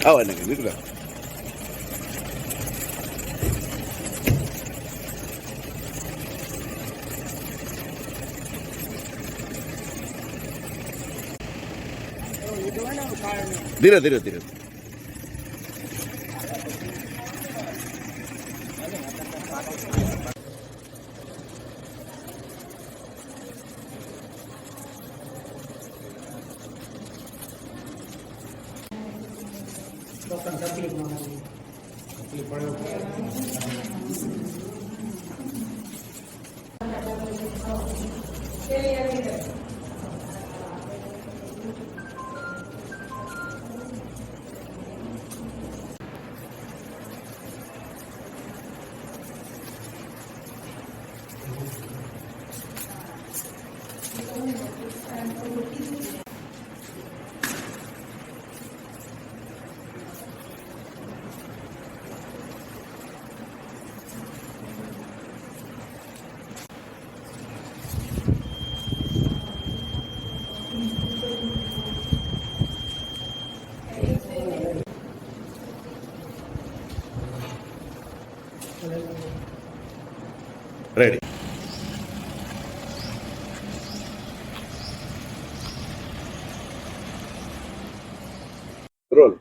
આવો ને નીકળો. ધીરે ધીરે ધીરે. રેડી. રોલ.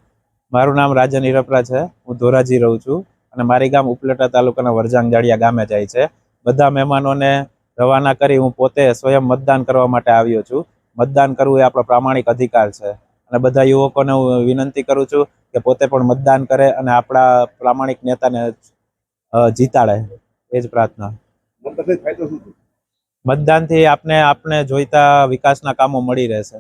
મારું નામ રાજન હિરપરા છે. હું ધોરાજી રહું છું અને મારી ગામ ઉપલેટા તાલુકાના વરજાંગજાળિયા ગામે જાય છે. બધા મહેમાનોને રવાના કરી હું પોતે સ્વયં મતદાન કરવા માટે આવ્યો છું. મતદાન કરવું એ આપણો પ્રામાણિક અધિકાર છે અને બધા યુવકોને હું વિનંતી કરું છું કે પોતે પણ મતદાન કરે અને આપણા પ્રામાણિક નેતાને જીતાડે. એ જ પ્રાર્થના. મતદાનથી આપણે જોઈતા વિકાસના કામો મળી રહેશે.